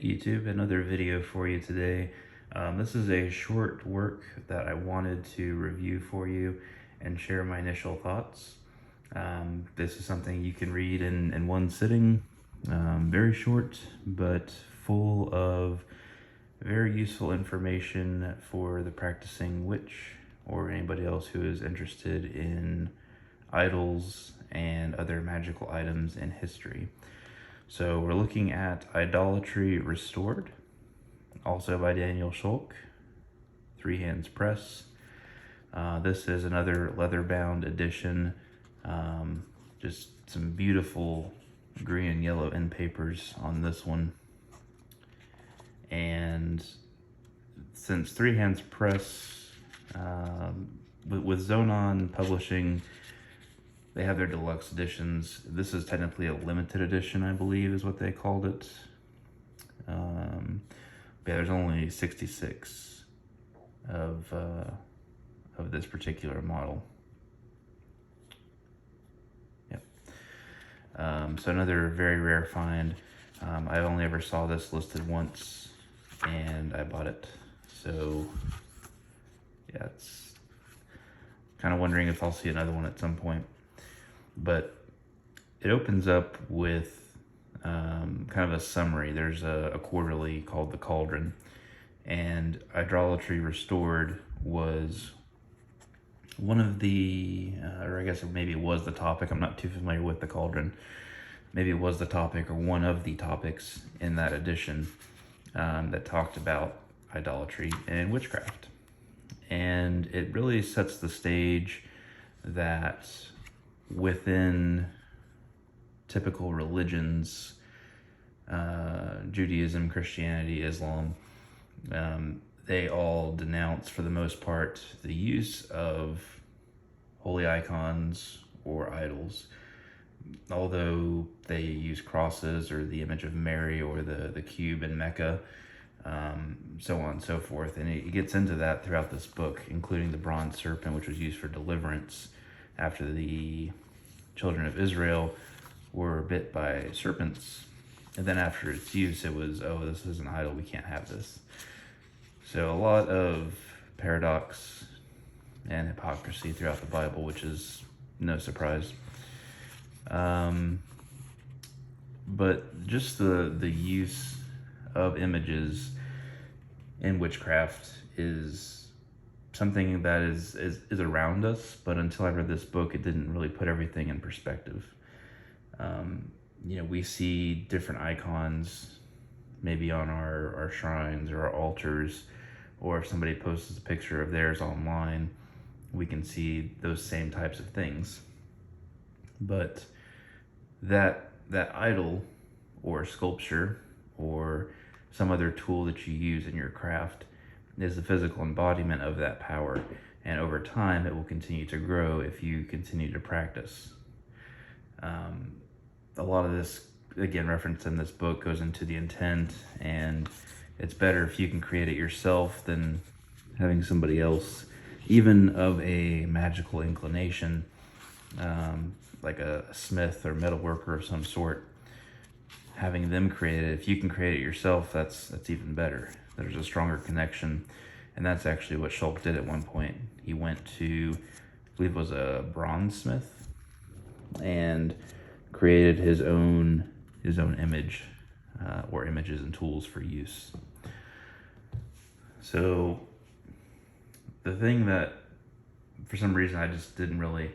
YouTube, another video for you today. This is a short work that I wanted to review for you and share my initial thoughts. This is something you can read in one sitting, very short, but full of very useful information for the practicing witch or anybody else who is interested in idols and other magical items in history. So we're looking at Idolatry Restor'd, also by Daniel Schulk, 3 Hands Press. This is another leather-bound edition, just some beautiful green and yellow end papers on this one. And since 3 Hands Press, with Zonon Publishing, they have their deluxe editions. This is technically a limited edition, I believe, is what they called it. Yeah, there's only 66 of this particular model. Yep. So another very rare find. I only ever saw this listed once, and I bought it. So yeah, it's kind of wondering if I'll see another one at some point. But it opens up with kind of a summary. There's a quarterly called The Cauldron, and Idolatry Restor'd was one of the, or I guess maybe it was the topic. I'm not too familiar with The Cauldron. Maybe it was the topic or one of the topics in that edition that talked about idolatry and witchcraft. And it really sets the stage that within typical religions, Judaism, Christianity, Islam, they all denounce, for the most part, the use of holy icons or idols. Although they use crosses or the image of Mary or the cube in Mecca, so on and so forth. And it gets into that throughout this book, including the bronze serpent, which was used for deliverance after the children of Israel were bit by serpents. And then after its use, it was, oh, this is an idol, we can't have this. So a lot of paradox and hypocrisy throughout the Bible, which is no surprise. But just the use of images in witchcraft is something that is around us, but until I read this book, it didn't really put everything in perspective. We see different icons maybe on our shrines or our altars, or if somebody posts a picture of theirs online, we can see those same types of things. But that idol or sculpture or some other tool that you use in your craft is the physical embodiment of that power, and over time it will continue to grow if you continue to practice. A lot of this, again, referenced in this book, goes into the intent, and it's better if you can create it yourself than having somebody else, even of a magical inclination, like a smith or metalworker of some sort, having them create it. If you can create it yourself, that's even better. There's a stronger connection, and that's actually what Schulk did at one point. He went to, I believe it was a bronze smith, and created his own image, or images and tools for use. So the thing that for some reason I just didn't really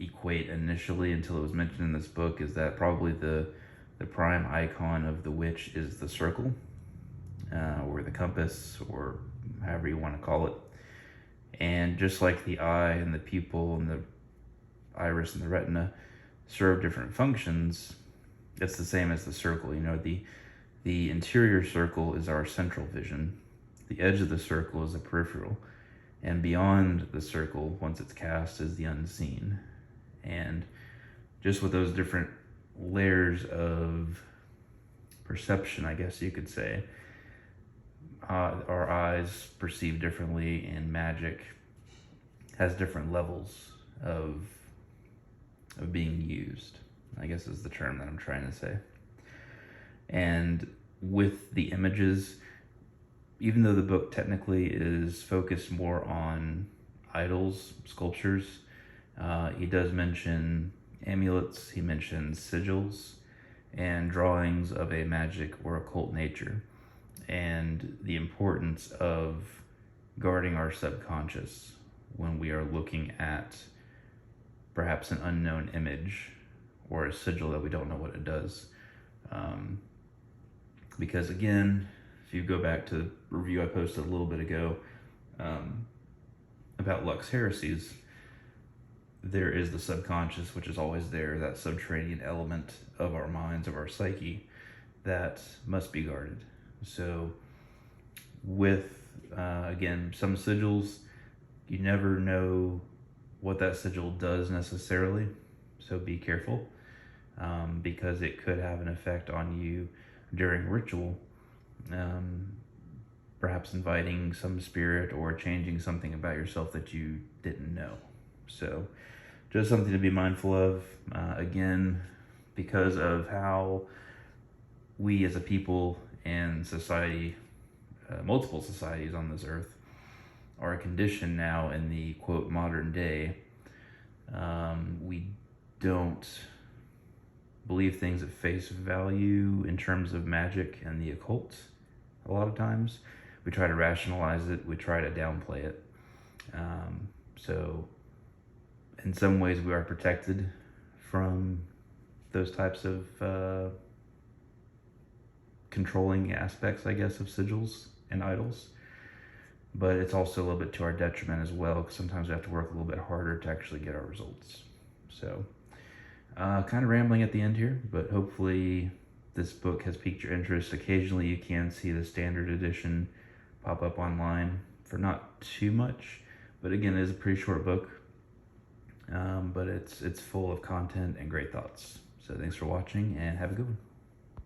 equate initially until it was mentioned in this book is that probably the prime icon of the witch is the circle, or the compass, or however you want to call it. And just like the eye and the pupil and the iris and the retina serve different functions, it's the same as the circle. The interior circle is our central vision. The edge of the circle is the peripheral. And beyond the circle, once it's cast, is the unseen. And just with those different layers of perception, I guess you could say, our eyes perceive differently, and magic has different levels of being used, I guess is the term that I'm trying to say. And with the images, even though the book technically is focused more on idols, sculptures, he does mention amulets, he mentions sigils, and drawings of a magic or occult nature, and the importance of guarding our subconscious when we are looking at perhaps an unknown image or a sigil that we don't know what it does. Because again, if you go back to the review I posted a little bit ago about Lux heresies, there is the subconscious, which is always there, that subterranean element of our minds, of our psyche, that must be guarded. So with, again, some sigils, you never know what that sigil does necessarily, so be careful, because it could have an effect on you during ritual, perhaps inviting some spirit or changing something about yourself that you didn't know. So just something to be mindful of. Again, because of how we as a people and society, multiple societies on this earth, are conditioned now in the quote modern day, we don't believe things at face value in terms of magic and the occult. A lot of times we try to rationalize it, we try to downplay it. So in some ways we are protected from those types of controlling aspects, I guess, of sigils and idols. But it's also a little bit to our detriment as well, because sometimes we have to work a little bit harder to actually get our results. So kind of rambling at the end here, but hopefully this book has piqued your interest. Occasionally you can see the standard edition pop up online for not too much, but again, it is a pretty short book, but it's full of content and great thoughts. So thanks for watching, and have a good one.